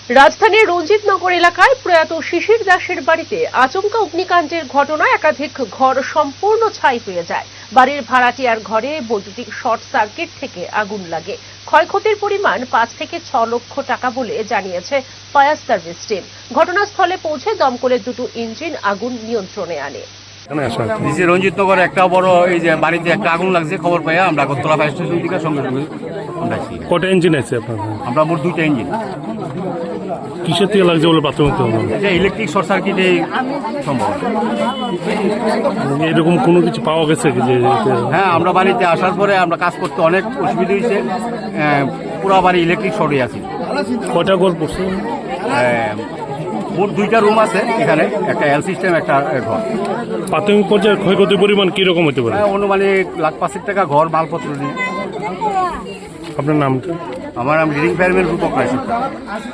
রাজধানীর রঞ্জিতনগর এলাকায় প্রয়াত শিশির দাসের বাড়িতে আচমকা অগ্নিকাণ্ডের ঘটনায় একাধিক ঘর সম্পূর্ণ ছাই হয়ে যায়। বাড়ির ভাড়াটিয়ার ঘরে বৈদ্যুতিক শর্ট সার্কিট থেকে আগুন লাগে। ক্ষয়ক্ষতির পরিমাণ ৫ থেকে ৬ লক্ষ টাকা বলে জানিয়েছে ফায়ার সার্ভিস টিম। ঘটনাস্থলে পৌঁছে দমকলের দুটো ইঞ্জিন আগুন নিয়ন্ত্রণে আনে। রঞ্জিতনগর একটা বড় এই যে বাড়িতে একটা আগুন লাগছে, খবর পাই আমরা আগরতলা ফায়ার স্টেশন থেকে সঙ্গে সঙ্গে আমরা আসি। কটা ইঞ্জিন আছে আপনার? আমরা মোট 2টা ইঞ্জিন। কিসের থেকে লাগছে বলে প্রাথমিক এটা ইলেকট্রিক শর্ট সার্কিটে সম্ভব। এরকম কোনো কিছু পাওয়া গেছে কি যে? হ্যাঁ, আমরা বাড়িতে আসার পরে আমরা কাজ করতে অনেক অসুবিধা হয়েছে। পুরো বাড়ি ইলেকট্রিক শর্টে আছে। কয়টা ঘর পড়ছে? মোট 2টা রুম আছে এখানে, একটা এল সিস্টেম, একটা ঘর। প্রাথমিক পর্যায়ের ক্ষয়ক্ষতির পরিমাণ কিরকম হতে পারে? অনুমানিক ৳1,05,000 ঘর মালপত্র নিয়ে। আপনার নামটা? আমার নাম লিডিং ফায়ারম্যান রূপক রায়।